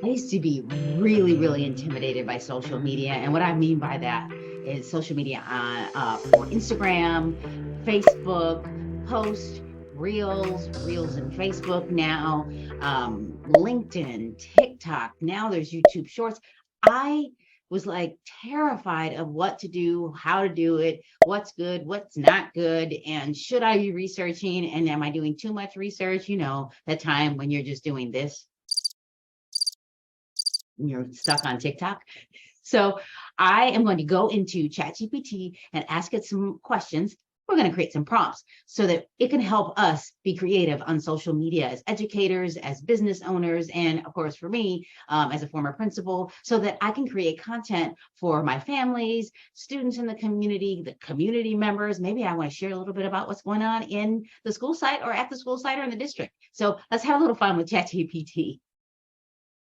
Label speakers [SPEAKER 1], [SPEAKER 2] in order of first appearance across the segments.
[SPEAKER 1] I used to be really, really intimidated by social media. And what I mean by that is social media on for Instagram, Facebook, post, reels and Facebook now, LinkedIn, TikTok. Now there's YouTube Shorts. I was like terrified of what to do, how to do it, what's good, what's not good, and should I be researching? And am I doing too much research? You know, that time when you're just doing this and you're stuck on TikTok. So I am going to go into ChatGPT and ask it some questions. We're going to create some prompts so that it can help us be creative on social media as educators, as business owners, and of course, for me, as a former principal, so that I can create content for my families, students in the community members. Maybe I want to share a little bit about what's going on in the school site or at the school site or in the district. So let's have a little fun with ChatGPT.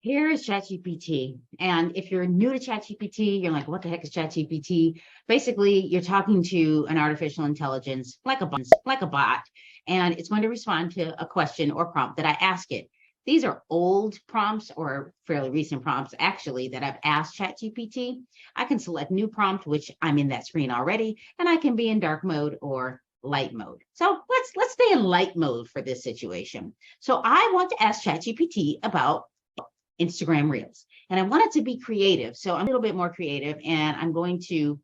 [SPEAKER 1] Here is ChatGPT. And if you're new to ChatGPT, you're like, what the heck is ChatGPT? Basically, you're talking to an artificial intelligence like a bot, and it's going to respond to a question or prompt that I ask it. These are old prompts or fairly recent prompts, actually, that I've asked ChatGPT. I can select new prompt, which I'm in that screen already, and I can be in dark mode or light mode. So let's stay in light mode for this situation. So I want to ask ChatGPT about Instagram Reels. And I want it to be creative. So I'm a little bit more creative and I'm going to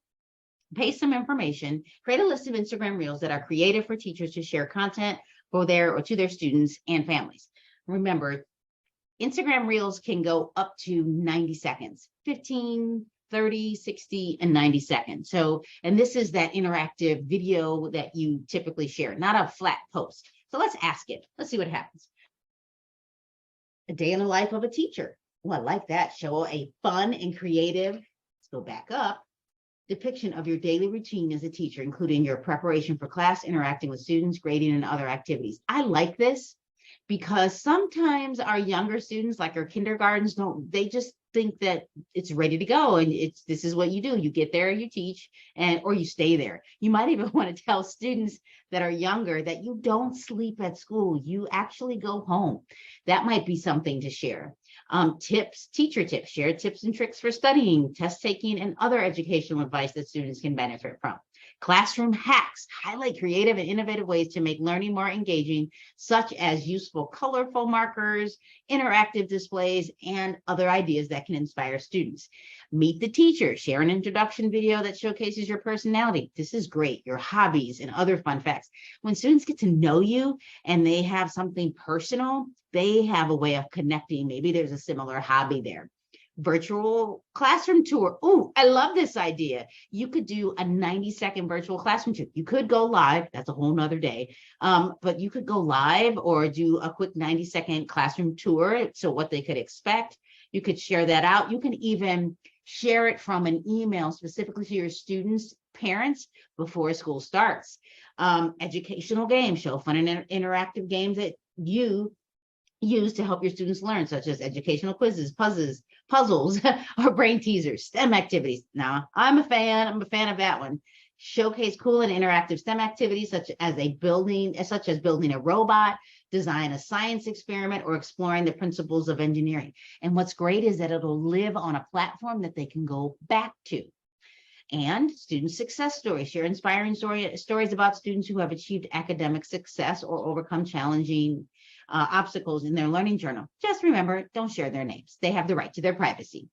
[SPEAKER 1] paste some information, create a list of Instagram Reels that are creative for teachers to share content for their or to their students and families. Remember, Instagram Reels can go up to 90 seconds, 15, 30, 60, and 90 seconds. So, and this is that interactive video that you typically share, not a flat post. So let's ask it. Let's see what happens. A day in the life of a teacher. Well, I like that. Show a fun and creative, let's go back up, depiction of your daily routine as a teacher, including your preparation for class, interacting with students, grading, and other activities. I like this because sometimes our younger students, like our kindergartens, they just think that it's ready to go and this is what you do. You get there, you teach, and or you stay there. You might even want to tell students that are younger that you don't sleep at school. You actually go home. That might be something to share. Tips, teacher tips, share tips and tricks for studying, test taking, and other educational advice that students can benefit from. Classroom hacks, highlight creative and innovative ways to make learning more engaging, such as useful colorful markers, interactive displays, and other ideas that can inspire students. Meet the teacher, share an introduction video that showcases your personality. This is great, your hobbies and other fun facts. When students get to know you and they have something personal, they have a way of connecting. Maybe there's a similar hobby there. Virtual classroom tour. Oh, I love this idea. You could do a 90-second virtual classroom tour. You could go live. That's a whole nother day. But you could go live or do a quick 90-second classroom tour. So what they could expect. You could share that out. You can even share it from an email specifically to your students, parents before school starts. Educational games, show fun and interactive games that you use to help your students learn, such as educational quizzes, puzzles, or brain teasers, STEM activities. Now, I'm a fan of that one. Showcase cool and interactive STEM activities, such as building a robot, design a science experiment, or exploring the principles of engineering. And what's great is that it'll live on a platform that they can go back to. And student success stories, share inspiring stories about students who have achieved academic success or overcome challenging obstacles in their learning journal. Just remember, don't share their names. They have the right to their privacy.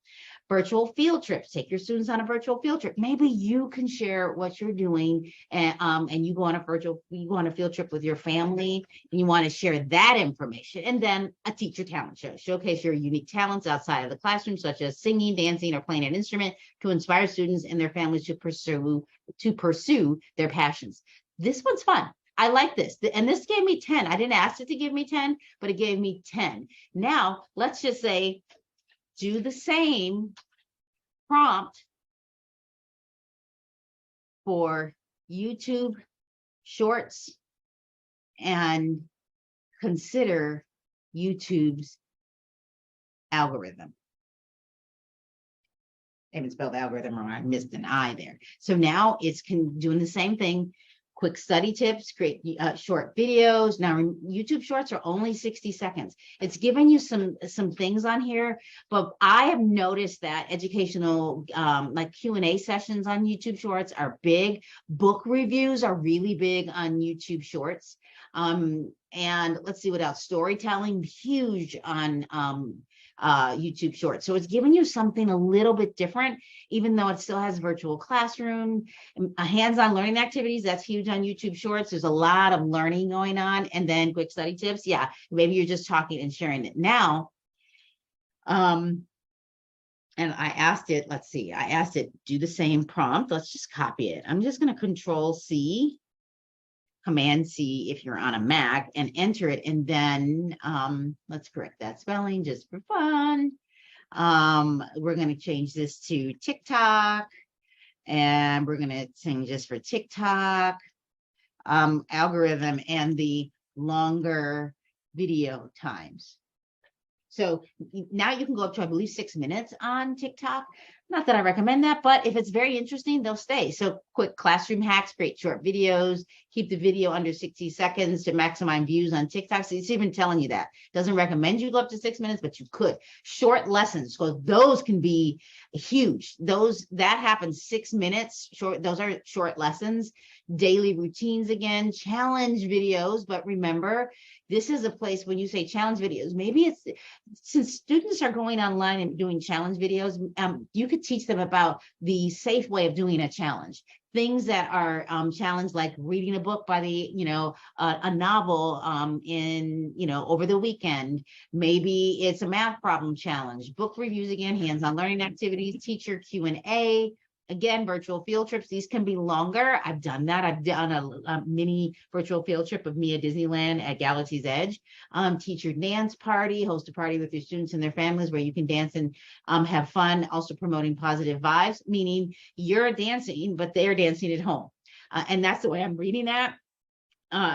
[SPEAKER 1] Virtual field trips, take your students on a virtual field trip. Maybe you can share what you're doing and you go on a field trip with your family and you want to share that information. And then a teacher talent show, showcase your unique talents outside of the classroom, such as singing, dancing, or playing an instrument to inspire students and their families to pursue their passions. This one's fun. I like this. And this gave me 10. I didn't ask it to give me 10, but it gave me 10. Now, let's just say, do the same prompt for YouTube Shorts and consider YouTube's algorithm. I haven't spelled algorithm wrong. I missed an I there. So now it's doing the same thing. quick study tips, create short videos. Now, YouTube Shorts are only 60 seconds. It's giving you some things on here, but I have noticed that educational like Q&A sessions on YouTube Shorts are big. Book reviews are really big on YouTube Shorts. And let's see what else. Storytelling, huge on YouTube Shorts. So it's giving you something a little bit different, even though it still has virtual classroom, hands-on learning activities. That's huge on YouTube Shorts. There's a lot of learning going on. And then quick study tips. Yeah, maybe you're just talking and sharing it now. And I asked it, let's see, I asked it, do the same prompt. Let's just copy it. I'm just going to Control C, Command C if you're on a Mac, and enter it. And then let's correct that spelling just for fun. We're going to change this to TikTok, and we're going to change this for TikTok algorithm and the longer video times. So now you can go up to, I believe, 6 minutes on TikTok. Not that I recommend that, but if it's very interesting, they'll stay. So quick classroom hacks, create short videos, keep the video under 60 seconds to maximize views on TikTok. So it's even telling you that. Doesn't recommend you go up to 6 minutes, but you could. Short lessons, because those can be huge. That happens 6 minutes short. Those are short lessons. Daily routines again, challenge videos. But remember, this is a place when you say challenge videos, maybe it's, since students are going online and doing challenge videos, you could teach them about the safe way of doing a challenge. Things that are challenged, like reading a book by the, a novel in, over the weekend. Maybe it's a math problem challenge, book reviews again, hands-on learning activities, teacher Q&A. Again, virtual field trips. These can be longer. I've done that. I've done a mini virtual field trip of me at Disneyland at Galaxy's Edge. Teacher dance party, host a party with your students and their families where you can dance and have fun, also promoting positive vibes, meaning you're dancing, but they're dancing at home. And that's the way I'm reading that.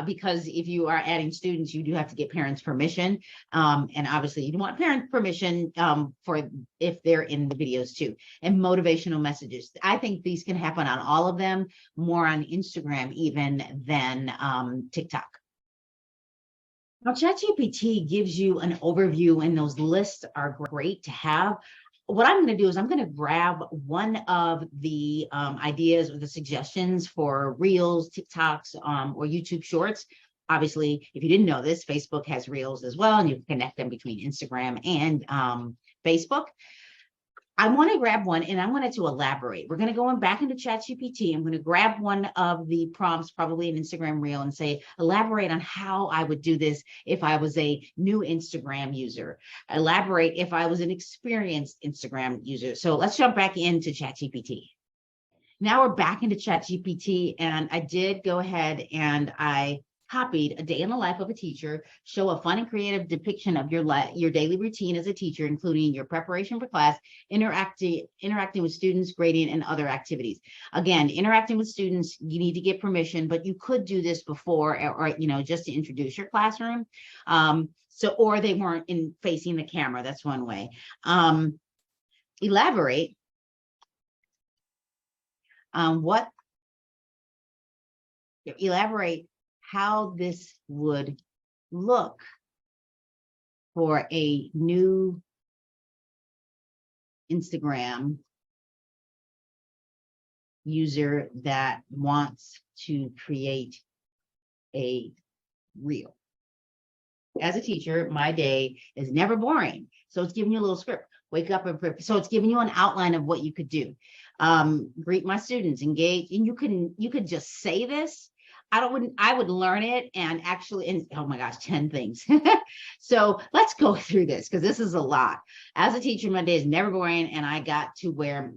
[SPEAKER 1] Because if you are adding students, you do have to get parents' permission. And obviously you don't want parent permission for if they're in the videos too. And motivational messages. I think these can happen on all of them, more on Instagram even than TikTok. Now, ChatGPT gives you an overview, and those lists are great to have. What I'm going to do is I'm going to grab one of the ideas or the suggestions for Reels, TikToks, or YouTube Shorts. Obviously, if you didn't know this, Facebook has Reels as well, and you can connect them between Instagram and Facebook. I want to grab one, and I wanted to elaborate. We're going to go back into ChatGPT. I'm going to grab one of the prompts, probably an Instagram reel, and say, elaborate on how I would do this if I was a new Instagram user. Elaborate if I was an experienced Instagram user. So let's jump back into ChatGPT. Now we're back into ChatGPT, and I did go ahead and I copied a day in the life of a teacher, show a fun and creative depiction of your daily routine as a teacher, including your preparation for class, interacting with students, grading, and other activities. Again, interacting with students, you need to get permission, but you could do this before, or just to introduce your classroom. Or they weren't facing the camera. That's one way. Elaborate on elaborate how this would look for a new Instagram user that wants to create a reel. As a teacher, my day is never boring. So it's giving you a little script. Wake up and prepare. So it's giving you an outline of what you could do. Greet my students, engage, and you could just say this. I would learn it and oh my gosh, 10 things. So let's go through this, because this is a lot. As a teacher, my day is never boring, and I get to wear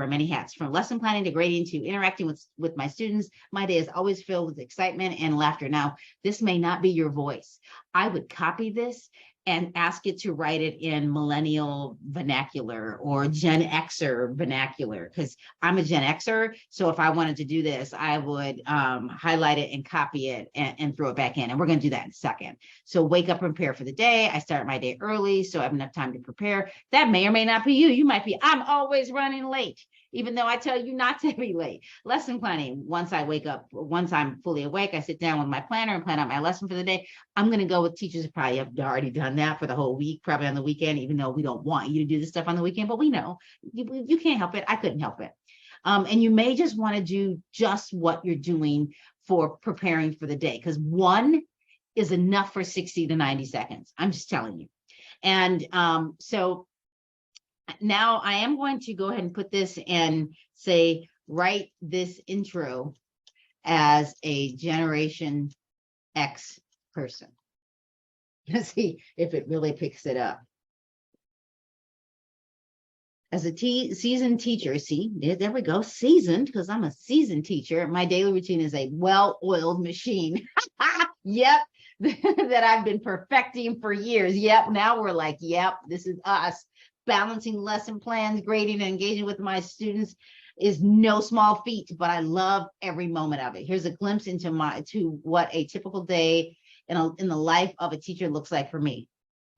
[SPEAKER 1] many hats, from lesson planning to grading to interacting with my students. My day is always filled with excitement and laughter. Now, this may not be your voice. I would copy this and ask it to write it in millennial vernacular or Gen Xer vernacular, because I'm a Gen Xer. So if I wanted to do this, I would highlight it and copy it and throw it back in. And we're going to do that in a second. So wake up and prepare for the day. I start my day early, so I have enough time to prepare. That may or may not be you. You might be, I'm always running late. even though I tell you not to be late. Lesson planning. Once I wake up, once I'm fully awake, I sit down with my planner and plan out my lesson for the day. I'm going to go with teachers who probably have already done that for the whole week, probably on the weekend, even though we don't want you to do this stuff on the weekend, but we know you can't help it. I couldn't help it. And you may just want to do just what you're doing for preparing for the day, because one is enough for 60 to 90 seconds. I'm just telling you. And so now I am going to go ahead and put this and say, write this intro as a Generation X person. Let's see if it really picks it up. As a seasoned teacher, see, there we go, seasoned, because I'm a seasoned teacher. My daily routine is a well-oiled machine. Yep, that I've been perfecting for years. Yep, now we're like, yep, this is us. Balancing lesson plans, grading, and engaging with my students is no small feat, but I love every moment of it. Here's a glimpse into what a typical day in the life of a teacher looks like for me.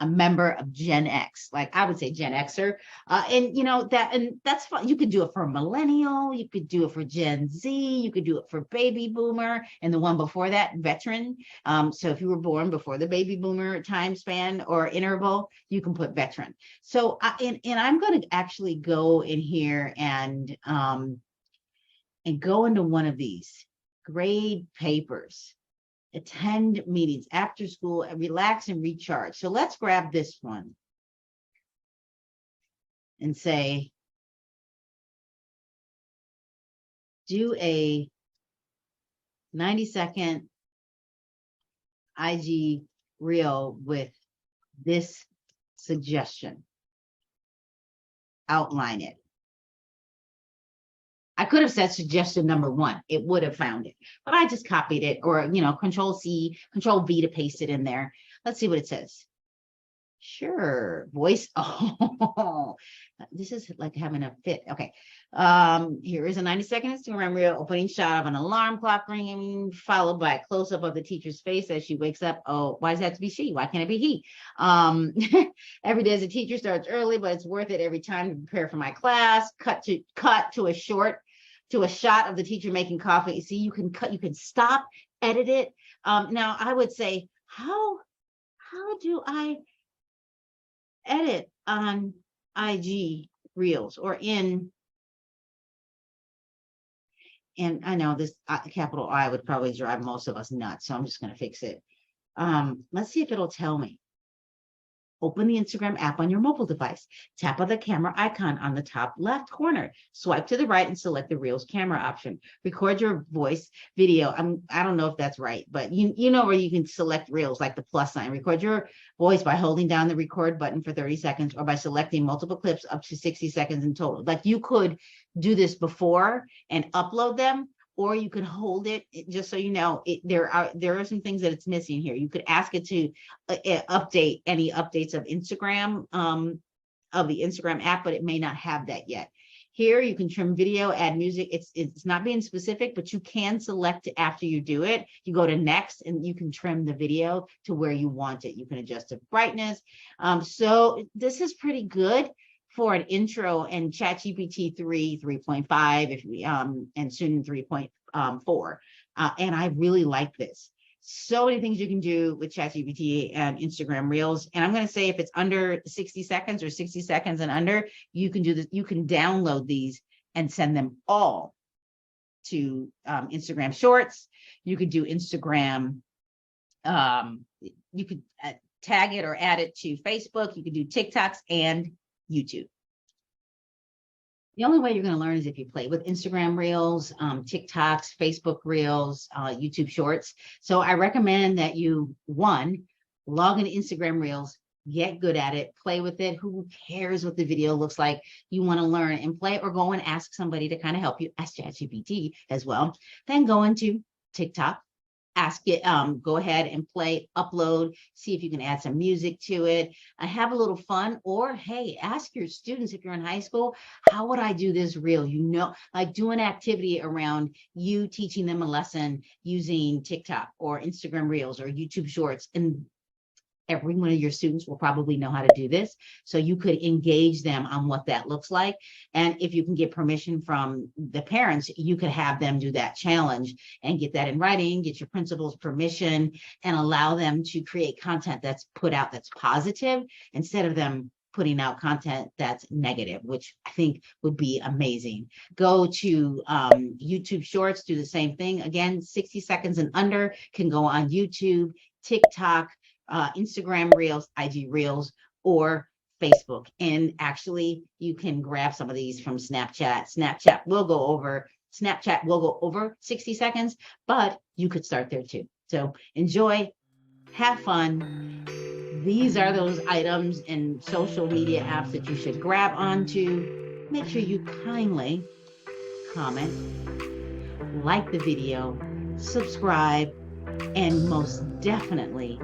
[SPEAKER 1] A member of Gen X, like I would say Gen Xer. And that's fun. You could do it for millennial, you could do it for Gen Z, you could do it for baby boomer, and the one before that, veteran. So if you were born before the baby boomer time span or interval, you can put veteran. So I'm going to actually go in here and go into one of these grade papers. Attend meetings after school and relax and recharge. So let's grab this one and say, do a 90-second IG reel with this suggestion. Outline it. I could have said suggestion number 1. It would have found it, but I just copied it, or, Control C, Control V to paste it in there. Let's see what it says. Sure. Voice. Oh, this is like having a fit. Okay. Here is a 90-second Instagram reel, opening shot of an alarm clock ringing, followed by a close-up of the teacher's face as she wakes up. Oh, why does it have to be she? Why can't it be he? Every day as a teacher starts early, but it's worth it every time to prepare for my class. Cut to a shot of the teacher making coffee. You see, you can stop, edit it. Now I would say, how do I edit on IG Reels or and I know this capital I would probably drive most of us nuts, so I'm just going to fix it. Let's see if it'll tell me. Open the Instagram app on your mobile device. Tap on the camera icon on the top left corner. Swipe to the right and select the Reels camera option. Record your voice video. I don't know if that's right, but you know where you can select Reels, like the plus sign. Record your voice by holding down the record button for 30 seconds or by selecting multiple clips up to 60 seconds in total. Like you could do this before and upload them, or you could hold it, just so you know, there are some things that it's missing here. You could ask it to update any updates of Instagram, of the Instagram app, but it may not have that yet. Here you can trim video, add music. It's not being specific, but you can select after you do it. You go to next and you can trim the video to where you want it. You can adjust the brightness. So this is pretty good for an intro, and ChatGPT 3.5, if we and soon 3.4. And I really like this. So many things you can do with ChatGPT and Instagram Reels. And I'm going to say if it's under 60 seconds or 60 seconds and under, you can do this. You can download these and send them all to Instagram Shorts. You could do Instagram. You could tag it or add it to Facebook. You could do TikToks and YouTube. The only way you're going to learn is if you play with Instagram Reels, TikToks, Facebook Reels, YouTube Shorts. So I recommend that you, one, log into Instagram Reels, get good at it, play with it. Who cares what the video looks like? You want to learn and play, or go and ask somebody to kind of help you. Ask ChatGPT as well. Then go into TikTok. Ask it, go ahead and play, upload, see if you can add some music to it. Have a little fun, or hey, ask your students if you're in high school, how would I do this reel? Like do an activity around you teaching them a lesson using TikTok or Instagram Reels or YouTube Shorts, and every one of your students will probably know how to do this. So you could engage them on what that looks like. And if you can get permission from the parents, you could have them do that challenge and get that in writing, get your principal's permission, and allow them to create content that's put out that's positive instead of them putting out content that's negative, which I think would be amazing. Go to YouTube Shorts, do the same thing. Again, 60 seconds and under can go on YouTube, TikTok, Instagram Reels, IG Reels, or Facebook. And actually, you can grab some of these from Snapchat. Snapchat will go over 60 seconds, but you could start there too. So enjoy, have fun. These are those items and social media apps that you should grab onto. Make sure you kindly comment, like the video, subscribe, and most definitely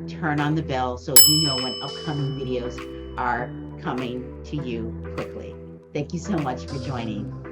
[SPEAKER 1] turn on the bell so you know when upcoming videos are coming to you quickly. Thank you so much for joining.